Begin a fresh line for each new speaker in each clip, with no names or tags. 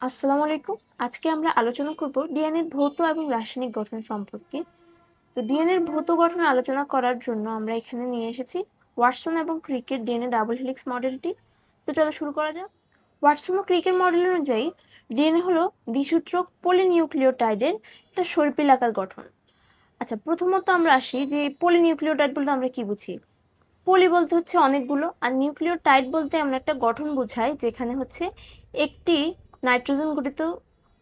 আসসালামু আলাইকুম। আজকে আমরা আলোচনা করব ডিএনএর ভৌত এবং রাসায়নিক গঠন সম্পর্কে। তো ডিএনএর ভৌত গঠন আলোচনা করার জন্য আমরা এখানে নিয়ে এসেছি ওয়াটসন এবং ক্রিকের ডিএনএ ডাবল হেলিক্স মডেলটি। তো চলো শুরু করা যাক। ওয়াটসন ও ক্রিকের মডেল অনুযায়ী ডিএনএ হলো দ্বিসূত্রক পলিনিউক্লিওটাইডের একটা সর্পিলাকার গঠন। আচ্ছা, প্রথমত আমরা আসি যে পলিনিউক্লিওটাইড বলতে আমরা কি বুঝি। পলি বলতে হচ্ছে অনেকগুলো, আর নিউক্লিওটাইড বলতে আমরা একটা গঠন বোঝাই যেখানে হচ্ছে একটি নাইট্রোজেন গঠিত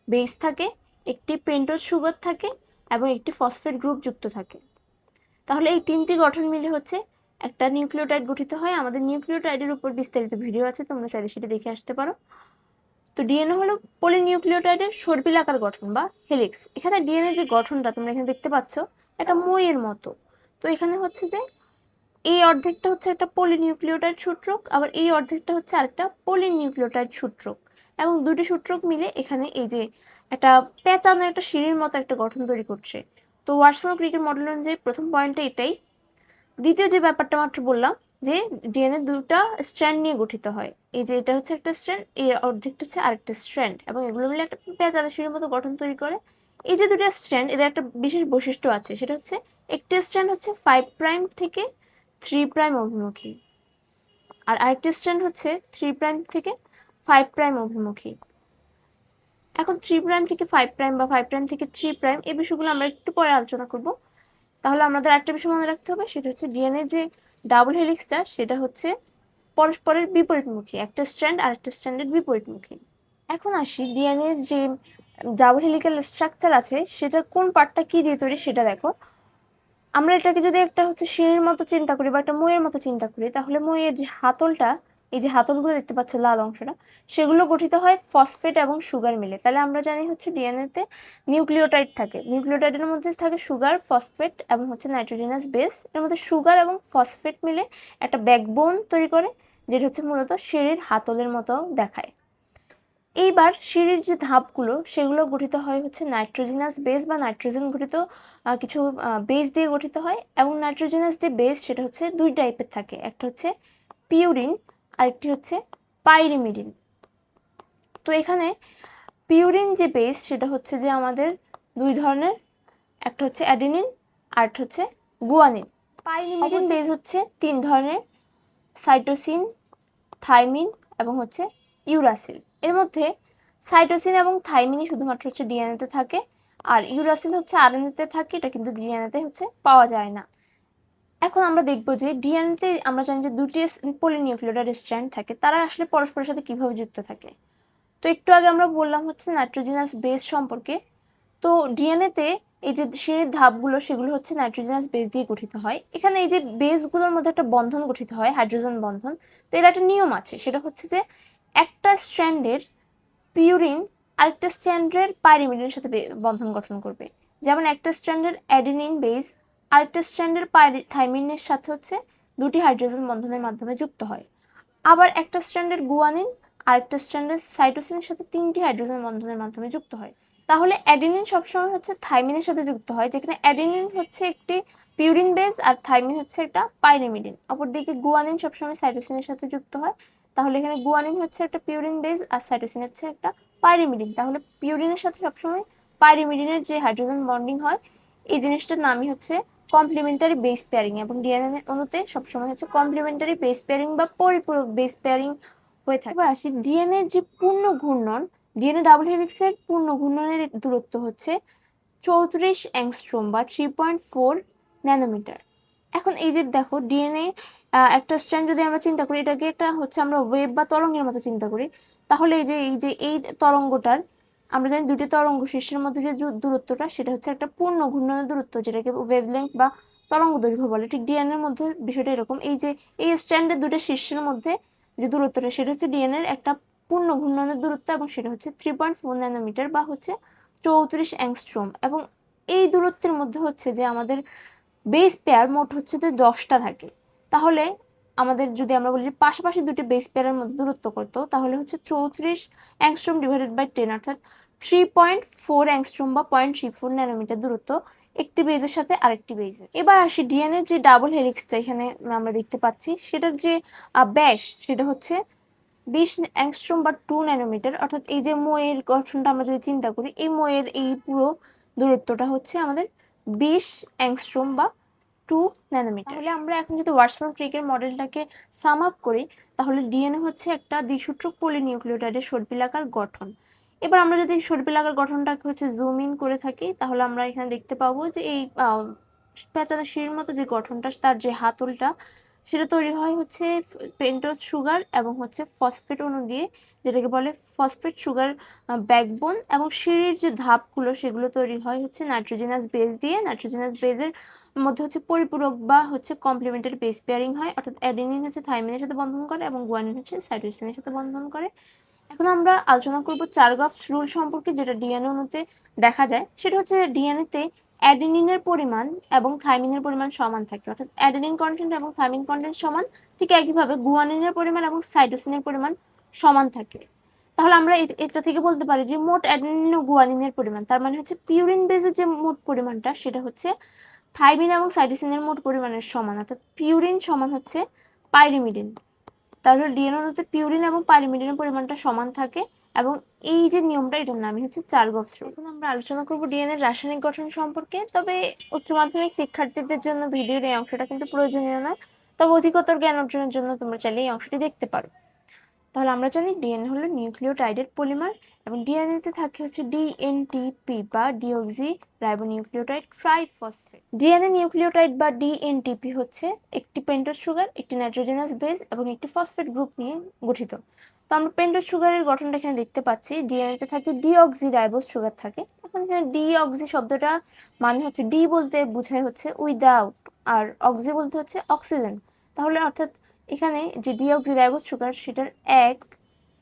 বেস থাকে, একটি পেন্টোজ সুগার থাকে এবং একটি ফসফেট গ্রুপ যুক্ত থাকে। তাহলে এই তিনটি গঠন মিলে হচ্ছে একটা নিউক্লিওটাইড গঠিত হয়। আমাদের নিউক্লিওটাইডের উপর বিস্তারিত ভিডিও আছে, তোমরা চাইলে সেটা দেখে আসতে পারো। তো ডিএনএ হলো পলিনিউক্লিওটাইডের সর্পিলাকার গঠন বা হেলিক্স। এখানে ডিএনএ যে গঠনটা তোমরা এখানে দেখতে পাচ্ছ একটা মইয়ের মতো। তো এখানে হচ্ছে যে এই অর্ধেকটা হচ্ছে একটা পলিনিউক্লিওটাইড সূত্রক, আবার এই অর্ধেকটা হচ্ছে আরেকটা পলিনিউক্লিওটাইড সূত্রক, এবং দুটি সূত্রক মিলে এখানে এই যে একটা পেঁচানো একটা সিঁড়ির মতো একটা গঠন তৈরি করছে। তো ওয়াটসন ক্রিকের মডেল অনুযায়ী প্রথম পয়েন্টটা এটাই। দ্বিতীয় যে ব্যাপারটা মাত্র বললাম যে ডিএনএ দুটা স্ট্র্যান্ড নিয়ে গঠিত হয়, এই যে এটা হচ্ছে একটা স্ট্র্যান্ড, এই অর্ধেকটা হচ্ছে আরেকটা স্ট্র্যান্ড, এবং এগুলো মিলে একটা পেঁচানো সিঁড়ির মতো গঠন তৈরি করে। এই যে দুটা স্ট্র্যান্ড, এদের একটা বিশেষ বৈশিষ্ট্য আছে, সেটা হচ্ছে একটি স্ট্র্যান্ড হচ্ছে 5' থেকে 3' অভিমুখী, আর আরেকটি স্ট্র্যান্ড হচ্ছে 3' থেকে 5' অভিমুখী। এখন 3' থেকে 5' বা 5' থেকে 3' এই বিষয়গুলো আমরা একটু পরে আলোচনা করব। তাহলে আমাদের একটা বিষয় মনে রাখতে হবে, সেটা হচ্ছে ডিএনএ যে ডাবল হেলিক্সটা সেটা হচ্ছে পরস্পরের বিপরীতমুখী, একটা স্ট্র্যান্ড আর একটা স্ট্র্যান্ডের বিপরীতমুখী। এখন আসি ডিএনএর যে ডাবল হেলিক্যাল স্ট্রাকচার আছে সেটা কোন পার্টটা কি দিয়ে তৈরি সেটা দেখো। আমরা এটাকে যদি একটা হচ্ছে সিঁড়ির মতো চিন্তা করি বা একটা মইয়ের মতো চিন্তা করি, তাহলে মইয়ের যে হাতলটা, এই যে হাতলগুলো দেখতে পাচ্ছ লাল অংশটা, সেগুলো গঠিত হয় ফসফেট এবং সুগার মিলে। তাহলে আমরা জানি হচ্ছে ডিএনএতে নিউক্লিওটাইড থাকে, নিউক্লিওটাইডের মধ্যে থাকে সুগার, ফসফেট এবং হচ্ছে নাইট্রোজেনাস বেস। এর মধ্যে সুগার এবং ফসফেট মিলে একটা ব্যাকবোন তৈরি করে, যেটা হচ্ছে মূলত সিঁড়ির হাতলের মতো দেখায়। এইবার সিঁড়ির যে ধাপগুলো সেগুলো গঠিত হয় হচ্ছে নাইট্রোজেনাস বেস বা নাইট্রোজেন ঘটিত কিছু বেস দিয়ে গঠিত হয়, এবং নাইট্রোজেনাস যে বেস সেটা হচ্ছে দুই টাইপের থাকে, একটা হচ্ছে পিউরিন আরেকটি হচ্ছে পাইরিমিডিন। তো এখানে পিউরিন যে বেস সেটা হচ্ছে যে আমাদের দুই ধরনের, একটা হচ্ছে অ্যাডেনিন আর একটা হচ্ছে গুয়ানিন। পাইরিমিডিন বেস হচ্ছে তিন ধরনের, সাইটোসিন, থাইমিন এবং হচ্ছে ইউরাসিল। এর মধ্যে সাইটোসিন এবং থাইমিনই শুধুমাত্র হচ্ছে ডিএনএতে থাকে, আর ইউরাসিল হচ্ছে আরএনএতে থাকে, এটা কিন্তু ডিএনএতে হচ্ছে পাওয়া যায় না। এখন আমরা দেখব যে ডিএনএতে আমরা জানি যে দুটি পলিনিউক্লিওটাইড স্ট্র্যান্ড থাকে, তারা আসলে পরস্পরের সাথে কিভাবে যুক্ত থাকে। তো একটু আগে আমরা বললাম হচ্ছে নাইট্রোজেনাস বেস সম্পর্কে। তো ডিএনএতে এই যে সিঁড়ির ধাপগুলো সেগুলো হচ্ছে নাইট্রোজেনাস বেস দিয়ে গঠিত হয়। এখানে এই যে বেসগুলোর মধ্যে একটা বন্ধন গঠিত হয়, হাইড্রোজেন বন্ধন। তো এর একটা নিয়ম আছে, সেটা হচ্ছে যে একটা স্ট্র্যান্ডের পিউরিন আরেকটা স্ট্র্যান্ডের পাইরিমিডিনের সাথে বন্ধন গঠন করবে। যেমন একটা স্ট্র্যান্ডের অ্যাডেনিন বেস আরেকটা স্ট্র্যান্ডের থাইমিনের সাথে হচ্ছে দুটি হাইড্রোজেন বন্ধনের মাধ্যমে যুক্ত হয়। আবার একটা স্ট্র্যান্ডের গুয়ানিন আরেকটা স্ট্র্যান্ডের সাইটোসিনের সাথে তিনটি হাইড্রোজেন বন্ধনের মাধ্যমে যুক্ত হয়। তাহলে অ্যাডেনিন সবসময় হচ্ছে থাইমিনের সাথে যুক্ত হয়, যেখানে অ্যাডেনিন হচ্ছে একটি পিউরিন বেস আর থাইমিন হচ্ছে একটা পাইরিমিডিন। অপরদিকে গুয়ানিন সবসময় সাইটোসিনের সাথে যুক্ত হয়। তাহলে এখানে গুয়ানিন হচ্ছে একটা পিউরিন বেস আর সাইটোসিন হচ্ছে একটা পাইরিমিডিন। তাহলে পিউরিনের সাথে সবসময় পাইরিমিডিনের যে হাইড্রোজেন বন্ডিং হয়, এই জিনিসটার নামই হচ্ছে কমপ্লিমেন্টারি বেস পেয়ারিং, এবং ডিএনএ অণুতে সবসময় হচ্ছে কমপ্লিমেন্টারি বেস পেয়ারিং বা পরিপূরক বেস পেয়ারিং হয়ে থাকে। এবার আসি ডিএনএর যে পূর্ণ ঘূর্ণন, ডিএনএ ডাবল হেলিক্সের পূর্ণ ঘূর্ণনের দূরত্ব হচ্ছে 34 অ্যাংস্ট্রোম বা 3.4 ন্যানোমিটার। এখন এই যে দেখো ডিএনএ একটা স্ট্র্যান্ড যদি আমরা চিন্তা করি, এটাকে একটা হচ্ছে আমরা ওয়েভ বা তরঙ্গের মতো চিন্তা করি, তাহলে এই তরঙ্গটার, আমরা জানি দুটি তরঙ্গ শীর্ষের মধ্যে যে দূরত্বটা সেটা হচ্ছে একটা পূর্ণ ঘূর্ণনের দূরত্ব, যেটাকে ওয়েভলেংথ বা তরঙ্গ দৈর্ঘ্য বলে। ঠিক ডিএনএ এর মধ্যে বিষয়টা এরকম, এই যে এই স্ট্র্যান্ডের দুটো শীর্ষের মধ্যে যে দূরত্বটা সেটা হচ্ছে ডিএনএ এর একটা পূর্ণ ঘূর্ণনের দূরত্ব, এবং সেটা হচ্ছে 3.4 ন্যানোমিটার বা হচ্ছে 34 অ্যাংস্ট্রোম। এবং এই দূরত্বের মধ্যে হচ্ছে যে আমাদের বেস পেয়ার মোট হচ্ছে যে 10টা থাকে। তাহলে আমাদের যদি আমরা বলি পাশাপাশি দুটি বেস পেয়ারের মধ্যে দূরত্ব করতো, তাহলে হচ্ছে 34 অ্যাংস্ট্রোম ডিভাইডেড বাই 10, অর্থাৎ 3.4 অ্যাংস্ট্রোম বা 0.34 ন্যানোমিটার দূরত্ব একটি বেজের সাথে আরেকটি বেজের। এবার আসি ডিএনএর যে ডাবল হেলিক্সটা এখানে আমরা দেখতে পাচ্ছি, সেটার যে ব্যাস সেটা হচ্ছে 20 অ্যাংস্ট্রোম বা 2 ন্যানোমিটার, অর্থাৎ এই যে ময়ের গঠনটা আমরা যদি চিন্তা করি, এই ময়ের এই পুরো দূরত্বটা হচ্ছে আমাদের 20 অ্যাংস্ট্রোম বা 2 ন্যানোমিটার। তাহলে আমরা এখন যদি ওয়াটসন ক্রিকের মডেলটাকে সাম আপ করি, তাহলে ডিএনএ হচ্ছে একটা দ্বিসূত্রক পলিনিউক্লিওটাইডের সর্পিলাকার গঠন। এবার আমরা যদি সর্পিলাকার গঠনটাকে হচ্ছে জুম ইন করে থাকি, তাহলে আমরা এখানে দেখতে পাবো যে এই প্যাঁচানো সিঁড়ির মতো যে গঠনটা, তার যে হাতলটা, সেটা তৈরি হয় হচ্ছে পেন্টোজ সুগার এবং হচ্ছে ফসফেট অণু দিয়ে, যেটাকে বলে ফসফেট সুগার ব্যাকবোন। এবং সিঁড়ির যে ধাপগুলো, সেগুলো তৈরি হয় হচ্ছে নাইট্রোজেনাস বেস দিয়ে। নাইট্রোজেনাস বেসের মধ্যে হচ্ছে পরিপূরক বা হচ্ছে কমপ্লিমেন্টারি বেস পেয়ারিং হয়, অর্থাৎ অ্যাডেনিন হচ্ছে থাইমিনের সাথে বন্ধন করে এবং গুয়ানিন হচ্ছে সাইটোসিনের সাথে বন্ধন করে। এখন আমরা আলোচনা করব চারগাফস রুল সম্পর্কে, যেটা ডিএনএ অণুতে দেখা যায়। সেটা হচ্ছে ডিএনএতে অ্যাডেনিনের পরিমাণ এবং থাইমিনের পরিমাণ সমান থাকে, অর্থাৎ অ্যাডেনিন কন্টেন্ট এবং থাইমিন কন্টেন্ট সমান। ঠিক একইভাবে গুয়ানিনের পরিমাণ এবং সাইটোসিনের পরিমাণ সমান থাকে। তাহলে আমরা এটা থেকে বলতে পারি যে মোট অ্যাডেনিন ও গুয়ানিনের পরিমাণ, তার মানে হচ্ছে পিউরিন বেজের যে মোট পরিমাণটা, সেটা হচ্ছে থাইমিন এবং সাইটোসিনের মোট পরিমাণের সমান, অর্থাৎ পিউরিন সমান হচ্ছে পাইরিমিডিন। তাহলে ডিএনএ অণুতে পিউরিন এবং পাইরিমিডিনের পরিমাণটা সমান থাকে, এবং এই যে নিয়মটা, এটার নামই হচ্ছে চারগাফস রুল। এখন আমরা আলোচনা করব ডিএনএ রাসায়নিক গঠন সম্পর্কে। তবে উচ্চ মাধ্যমিক শিক্ষার্থীদের জন্য ভিডিওর এই অংশটা কিন্তু প্রয়োজনীয় না, তবে অধিকতর জ্ঞান অর্জনের জন্য তোমরা চাইলে এই অংশটি দেখতে পারো। তাহলে আমরা জানি ডিএনএ হলো নিউক্লিওটাইডের পলিমার, এবং ডিএনএতে থাকে হচ্ছে ডিএনটিপি বা deoxy ribonucleotide triphosphate. DNA nucleotide বা ডিএনটিপি হচ্ছে একটি পেন্টোজ সুগার, একটি নাইট্রোজেনাস বেস এবং একটি ফসফেট গ্রুপ নিয়ে গঠিত। তো আমরা পেন্টোজ সুগারের গঠনটা এখানে দেখতে পাচ্ছি। ডিএনএতে থাকে ডিঅক্সি রাইবোজ সুগার থাকে। এখন এখানে ডিঅক্সি শব্দটা মানে হচ্ছে, ডি বলতে বোঝায় হচ্ছে উইদাউট, আর অক্সি বলতে হচ্ছে অক্সিজেন। তাহলে অর্থাৎ এখানে যে ডিঅক্সিরাইবোজ সুগার, সেটার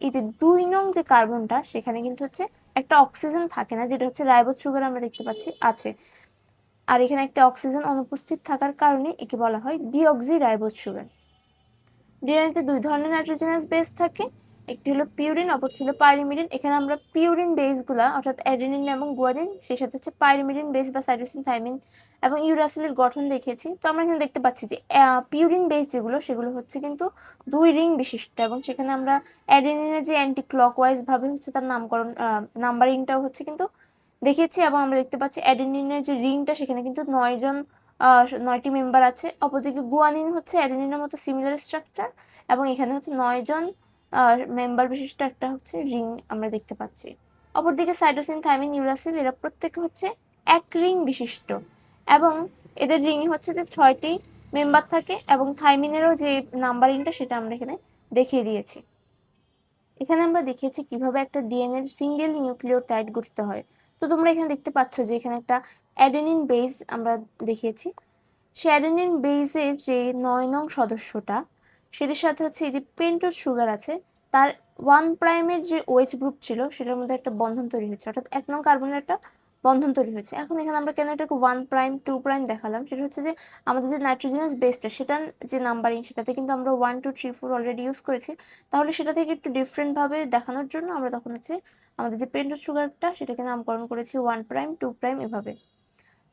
এই যে 2 নং যে কার্বনটা, সেখানে কিন্তু হচ্ছে একটা অক্সিজেন থাকে না, যেটা হচ্ছে রাইবোজ সুগার আমরা দেখতে পাচ্ছি আছে। আর এখানে একটা অক্সিজেন অনুপস্থিত থাকার কারণে একে বলা হয় ডিঅক্সিরাইবোজ সুগার। ডিএনএতে 2 ধরনের নাইট্রোজেনাস বেস থাকে, একটি হলো পিউরিন, অপরটি হলো পাইরিমিডিন। এখানে আমরা পিউরিন বেসগুলা অর্থাৎ অ্যাডেনিন এবং গুয়ানিন, সেই সাথে হচ্ছে পাইরিমিডিন বেস বা সাইটোসিন, থাইমিন এবং ইউরাসিলের গঠন দেখিয়েছি। তো আমরা এখানে দেখতে পাচ্ছি যে পিউরিন বেস যেগুলো, সেগুলো হচ্ছে কিন্তু 2 রিং বিশিষ্ট, এবং সেখানে আমরা অ্যাডেনিনের যে অ্যান্টি ক্লকওয়াইজ ভাবে হচ্ছে তার নামকরণ, নাম্বারিংটাও হচ্ছে কিন্তু দেখিয়েছি। এবং আমরা দেখতে পাচ্ছি অ্যাডেনিনের যে রিংটা, সেখানে কিন্তু 9টি মেম্বার আছে। অপরদিকে গুয়ানিন হচ্ছে অ্যাডেনিনের মতো সিমিলার স্ট্রাকচার, এবং এখানে হচ্ছে 9জন মেম্বার বিশিষ্ট একটা হচ্ছে রিং আমরা দেখতে পাচ্ছি। অপরদিকে সাইটোসিন, থাইমিন, ইউরাসিল এরা প্রত্যেকে হচ্ছে এক রিং বিশিষ্ট, এবং এদের রিংই হচ্ছে যে 6টি মেম্বার থাকে, এবং থাইমিনেরও যে নাম্বারিংটা, সেটা আমরা এখানে দেখিয়ে দিয়েছি। এখানে আমরা দেখিয়েছি কিভাবে একটা ডিএনএ এর সিঙ্গেল নিউক্লিওটাইড গঠিত হয়। তো তোমরা এখানে দেখতে পাচ্ছ যে এখানে একটা অ্যাডেনিন বেস আমরা দেখিয়েছি। সেই অ্যাডেনিন বেসের যে 9 নং সদস্যটা, সেটার সাথে হচ্ছে এই যে পেন্টোজ সুগার আছে, তার 1 প্রাইমের যে OH গ্রুপ ছিল, সেটার মধ্যে একটা বন্ধন তৈরি হচ্ছে, অর্থাৎ 1 নং কার্বনের একটা বন্ধন তৈরি হয়েছে। এখন এখানে আমরা কেন এটাকে 1 প্রাইম 2 প্রাইম দেখালাম, সেটা হচ্ছে যে আমাদের যে নাইট্রোজেনাস বেসটা, সেটার যে নাম্বারিং, সেটাতে কিন্তু আমরা 1 2 3 4 অলরেডি ইউজ করেছি। তাহলে সেটা থেকে একটু ডিফারেন্ট ভাবে দেখানোর জন্য আমরা তখন হচ্ছে আমাদের যে পেন্টোজ সুগারটা, সেটাকে নামকরণ করেছি 1 প্রাইম 2 প্রাইম এভাবে।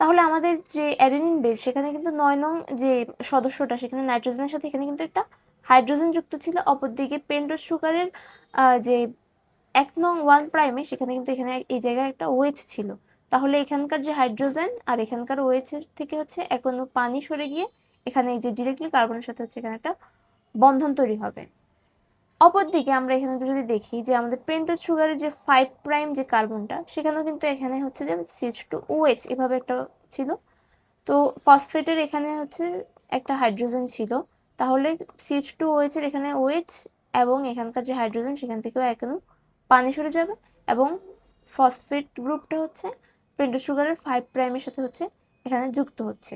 তাহলে আমাদের যে অ্যাডেনিন বেস, সেখানে কিন্তু 9 নং যে সদস্যটা, সেখানে নাইট্রোজেনের সাথে এখানে কিন্তু একটা হাইড্রোজেন যুক্ত ছিল। অপরদিকে পেন্টোজ সুগারের যে 1 নং 1 প্রাইমে, সেখানে কিন্তু এখানে এই জায়গায় একটা OH ছিল। তাহলে এখানকার যে হাইড্রোজেন আর এখানকার OH এর থেকে হচ্ছে এক অণু পানি সরে গিয়ে এখানে এই যে ডিরেক্টলি কার্বনের সাথে হচ্ছে এখানে একটা বন্ধন তৈরি হবে। অপরদিকে আমরা এখানে যদি দেখি যে আমাদের পেন্টোজ সুগারের যে 5 প্রাইম যে কার্বনটা, সেখানেও কিন্তু এখানে হচ্ছে যে CH2OH এভাবে একটা ছিল। তো ফসফেটের এখানে হচ্ছে একটা হাইড্রোজেন ছিল, তাহলে CH2OH এর এখানে OH এবং এখানকার যে হাইড্রোজেন, সেখান থেকেও এক অণু পানি সরে যাবে, এবং ফসফেট গ্রুপটা হচ্ছে পেন্টোজ সুগারের 5 প্রাইমের সাথে হচ্ছে এখানে যুক্ত হচ্ছে।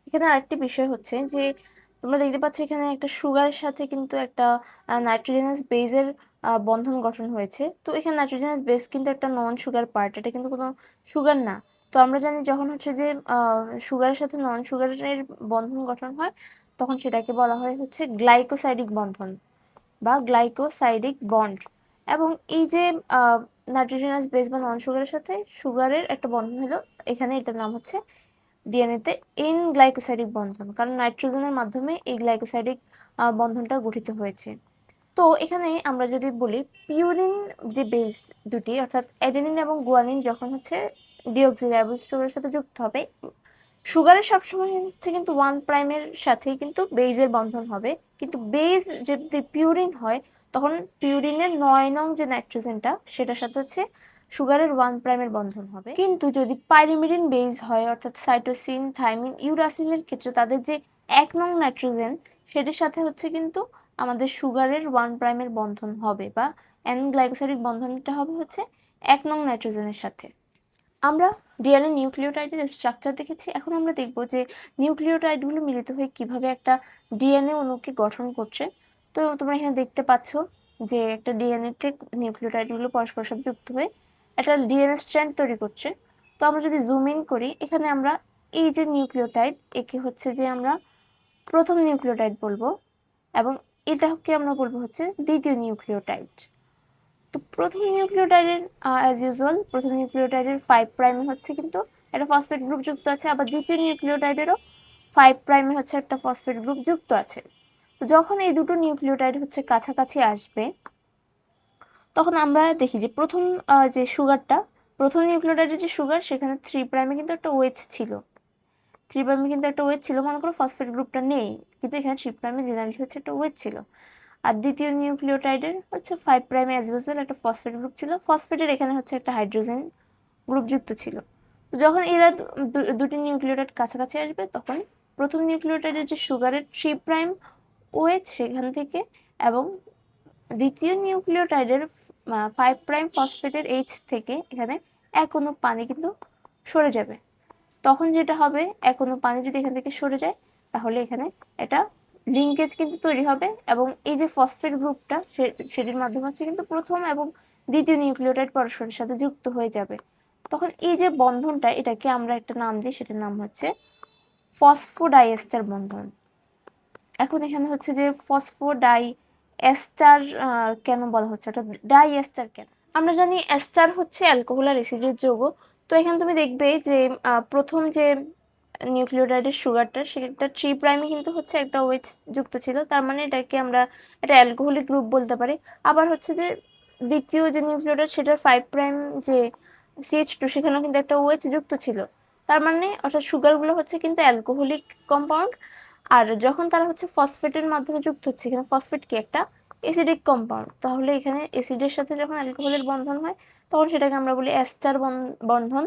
এখানে আরেকটি বিষয় হচ্ছে যে তোমরা দেখতে পাচ্ছ এখানে একটা সুগারের সাথে কিন্তু একটা নাইট্রোজেনাস বেজের বন্ধন গঠন হয়েছে। তো এখানে নাইট্রোজেনাস বেস কিন্তু একটা নন সুগার পার্ট, এটা কিন্তু কোনো সুগার না। তো আমরা জানি যখন হচ্ছে যে সুগারের সাথে নন সুগারের বন্ধন গঠন হয়, তখন সেটাকে বলা হয় হচ্ছে গ্লাইকোসাইডিক বন্ধন বা গ্লাইকোসাইডিক বন্ড। এবং এই যে নাইট্রোজেনাস বেস বা নন সুগারের সাথে সুগারের একটা বন্ধন হলো, এখানে এটার নাম হচ্ছে ডিএনএতে ইন গ্লাইকোসাইডিক বন্ধন, কারণ নাইট্রোজেনের মাধ্যমে এই গ্লাইকোসাইডিক বন্ধনটা গঠিত হয়েছে। তো এখানে আমরা যদি বলি পিউরিন যে বেস দুটি অর্থাৎ অ্যাডেনিন এবং গুয়ানিন যখন হচ্ছে ডিঅক্সিরাইবোজ সুগারের সাথে যুক্ত হবে, সুগারের সবসময় হচ্ছে কিন্তু 1' সাথেই কিন্তু বেজের বন্ধন হবে, কিন্তু বেজ যদি পিউরিন হয় তখন পিউরিনের 9 নং যে নাইট্রোজেনটা সেটার সাথে হচ্ছে সুগারের 1' বন্ধন হবে। কিন্তু যদি পাইরিমিডিন বেজ হয় অর্থাৎ সাইটোসিন, থাইমিন, ইউরাসিলের ক্ষেত্রে তাদের যে 1 নং নাইট্রোজেন সেটার সাথে হচ্ছে কিন্তু আমাদের সুগারের 1' বন্ধন হবে, বা এন গ্লাইকোসাইডিক বন্ধনটা হবে হচ্ছে 1 নং নাইট্রোজেনের সাথে। আমরা ডিএনএ নিউক্লিওটাইডের স্ট্রাকচার দেখেছি, এখন আমরা দেখব যে নিউক্লিওটাইডগুলো মিলিত হয়ে কিভাবে একটা ডিএনএ অণুকে গঠন করছে। তো তোমরা এখানে দেখতে পাচ্ছ যে একটা ডিএনএতে নিউক্লিওটাইডগুলো পরস্পরের সাথে যুক্ত হয়ে একটা ডিএনএ স্ট্র্যান্ড তৈরি করছে। তো আমরা যদি জুম ইন করি, এখানে আমরা এই যে নিউক্লিওটাইড, একে হচ্ছে যে আমরা প্রথম নিউক্লিওটাইড বলবো, এবং এটাকে আমরা বলবো হচ্ছে দ্বিতীয় নিউক্লিওটাইড। তো প্রথম নিউক্লিওটাইডের অ্যাজ ইউজুয়াল প্রথম নিউক্লিওটাইডের 5' হচ্ছে কিন্তু একটা ফসফেট গ্রুপ যুক্ত আছে, আবার দ্বিতীয় নিউক্লিওটাইডেরও 5' হচ্ছে একটা ফসফেট গ্রুপ যুক্ত আছে। তো যখন এই দুটো নিউক্লিওটাইড হচ্ছে কাছাকাছি আসবে, তখন আমরা দেখি যে প্রথম যে সুগারটা, প্রথম নিউক্লিওটাইডের যে সুগার সেখানে 3' কিন্তু একটা ওয়েজ ছিল, 3' কিন্তু একটা ওয়েজ ছিল, মনে করো ফসফেট গ্রুপটা নেই, কিন্তু এখানে 3' জেনারেলি হচ্ছে একটা ওয়েজ ছিল। আর দ্বিতীয় নিউক্লিওটাইডের হচ্ছে 5' অ্যাজ ইউজুয়াল একটা ফসফেট গ্রুপ ছিল, ফসফেটের এখানে হচ্ছে একটা হাইড্রোজেন গ্রুপ যুক্ত ছিল। তো যখন এরা দুটি নিউক্লিওটাইড কাছাকাছি আসবে, তখন প্রথম নিউক্লিওটাইডের যে সুগারের 3' ওএইচ সেখান থেকে এবং দ্বিতীয় নিউক্লিওটাইডের 5' ফসফেটের এইচ থেকে এখানে এক অণু পানি কিন্তু সরে যাবে। তখন যেটা হবে, এক অণু পানি যদি এখান থেকে সরে যায় তাহলে এখানে একটা লিঙ্কেজ কিন্তু তৈরি হবে, এবং এই যে ফসফেট গ্রুপটা সেটির মাধ্যমে হচ্ছে কিন্তু প্রথম এবং দ্বিতীয় নিউক্লিওটাইড পরস্পরের সাথে যুক্ত হয়ে যাবে। তখন এই যে বন্ধনটা, এটাকে আমরা একটা নাম দিই, সেটার নাম হচ্ছে ফসফোডাইএস্টার বন্ধন। এখন এখানে হচ্ছে যে ফসফোডাই এস্টার কেন বলা হচ্ছে, এটা ডাই এস্টার কেন? আমরা জানি এস্টার হচ্ছে অ্যালকোহল আর অ্যাসিডের যৌগ। তো এখানে তুমি দেখবে যে প্রথম যে নিউক্লিওটাইডের সুগারটা সেটা 3' কিন্তু হচ্ছে একটা ওয়েজ যুক্ত ছিল, তার মানে এটাকে আমরা একটা অ্যালকোহলিক গ্রুপ বলতে পারি। আবার হচ্ছে যে দ্বিতীয় যে নিউক্লিওটাইড সেটার 5' যে CH2 সেখানেও কিন্তু একটা ওয়েজ যুক্ত ছিল, তার মানে অর্থাৎ সুগারগুলো হচ্ছে কিন্তু অ্যালকোহলিক কম্পাউন্ড। আর যখন তারা হচ্ছে ফসফেটের মাধ্যমে যুক্ত হচ্ছে, এখানে ফসফেট কি একটা অ্যাসিডিক কম্পাউন্ড, তাহলে এখানে অ্যাসিডের সাথে যখন অ্যালকোহলের বন্ধন হয় তখন সেটাকে আমরা বলি এস্টার বন্ধন।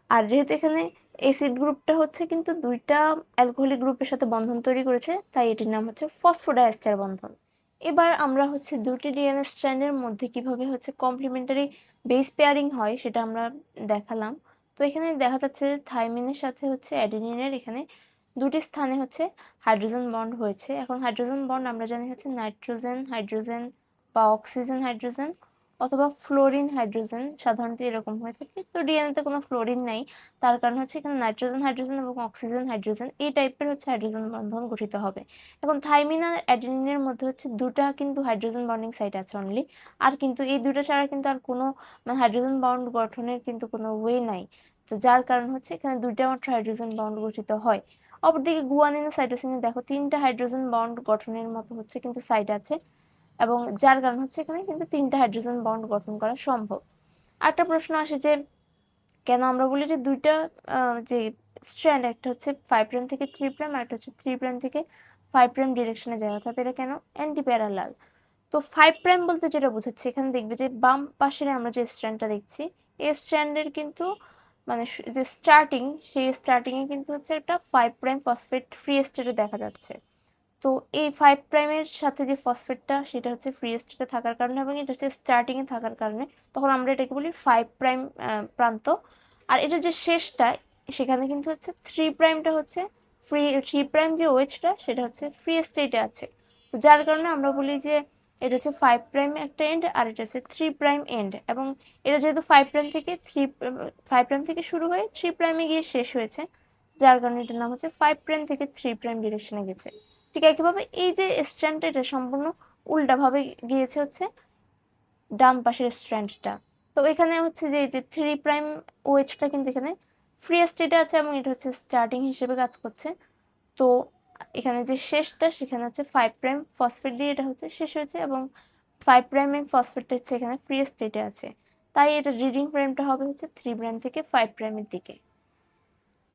আর যেহেতু এখানে অ্যাসিড গ্রুপটা হচ্ছে কিন্তু দুইটা অ্যালকোহলিক গ্রুপের সাথে বন্ধন তৈরি করেছে, তাই এটির নাম হচ্ছে ফসফোডাইএস্টার বন্ধন। এবার আমরা হচ্ছে দুটি ডিএনএ স্ট্র্যান্ডের মধ্যে কিভাবে হচ্ছে কমপ্লিমেন্টারি বেস পেয়ারিং হয় সেটা আমরা দেখালাম। তো এখানে দেখা যাচ্ছে থাইমিনের সাথে হচ্ছে অ্যাডেনিনের এখানে দুটি স্থানে হচ্ছে হাইড্রোজেন বন্ড হয়েছে। এখন হাইড্রোজেন বন্ড আমরা জানি হচ্ছে নাইট্রোজেন হাইড্রোজেন বা অক্সিজেন হাইড্রোজেন অথবা ফ্লোরিন হাইড্রোজেন সাধারণত এরকম হয়ে থাকে। তো ডিএনএতে কোনো ফ্লোরিন নাই, তার কারণ হচ্ছে এখানে নাইট্রোজেন হাইড্রোজেন এবং অক্সিজেন হাইড্রোজেন এই টাইপের হচ্ছে হাইড্রোজেন বন্ধন গঠিত হবে। এখন থাইমিন আর অ্যাডেনিনের মধ্যে হচ্ছে দুটা কিন্তু হাইড্রোজেন বন্ডিং সাইট আছে অনলি, আর কিন্তু এই দুটো ছাড়া কিন্তু আর কোনো মানে হাইড্রোজেন বন্ড গঠনের কিন্তু কোনো ওয়ে নাই। তো যার কারণ হচ্ছে এখানে দুইটা মাত্র হাইড্রোজেন বন্ড গঠিত হয়। অপরদিকে গুয়ানিন ও সাইটোসিনে দেখো 3টা হাইড্রোজেন বন্ড গঠনের মতো হচ্ছে কিন্তু সাইট আছে, এবং যার কারণ হচ্ছে এখানে কিন্তু 3টা হাইড্রোজেন বন্ড গঠন করা সম্ভব। আরেকটা প্রশ্ন আসে যে কেন আমরা বলি যে দুইটা যে স্ট্র্যান্ড, একটা হচ্ছে 5' থেকে 3' আর একটা হচ্ছে 3' থেকে 5' ডিরেকশনে যায়, অর্থাৎ এটা কেন অ্যান্টি প্যারালাল। তো 5' বলতে যেটা বোঝাচ্ছে, এখানে দেখবে যে বাম পাশের আমরা যে স্ট্র্যান্ডটা দেখছি এই স্ট্র্যান্ডের কিন্তু মানে যে স্টার্টিং, সেই স্টার্টিংয়ে কিন্তু হচ্ছে একটা 5' ফসফেট ফ্রি স্টেটে দেখা যাচ্ছে। তো এই 5'-এর সাথে যে ফসফেটটা সেটা হচ্ছে ফ্রি স্টেটে থাকার কারণে এবং এটা হচ্ছে স্টার্টিংয়ে থাকার কারণে তখন আমরা এটাকে বলি 5' প্রান্ত। আর এটা যে শেষটা সেখানে কিন্তু হচ্ছে 3'টা হচ্ছে ফ্রি, 3' যে ওয়েজটা সেটা হচ্ছে ফ্রি স্টেটে আছে। তো যার কারণে আমরা বলি যে এটা হচ্ছে 5' একটা এন্ড আর এটা হচ্ছে 3' এন্ড, এবং এটা যেহেতু 5' থেকে 5' থেকে শুরু হয়ে 3'এ গিয়ে শেষ হয়েছে, যার কারণে এটার নাম হচ্ছে 5' থেকে 3' ডিরেকশনে গেছে। ঠিক একইভাবে এই যে স্ট্র্যান্ডটা এটা সম্পূর্ণ উল্টাভাবে গিয়েছে হচ্ছে ডান পাশের স্ট্র্যান্ডটা। তো এখানে হচ্ছে যে এই যে 3' ওয়েজটা কিন্তু এখানে ফ্রি স্টেটে আছে এবং এটা হচ্ছে স্টার্টিং হিসেবে কাজ করছে। তো এখানে যে শেষটা সেখানে হচ্ছে 5' ফসফেট দিয়ে এটা হচ্ছে শেষ হয়েছে, এবং 5' ফসফেটটা হচ্ছে এখানে ফ্রি স্টেটে আছে, তাই এটা রিডিং ফ্রেমটা হবে হচ্ছে 3' থেকে 5'-এর দিকে।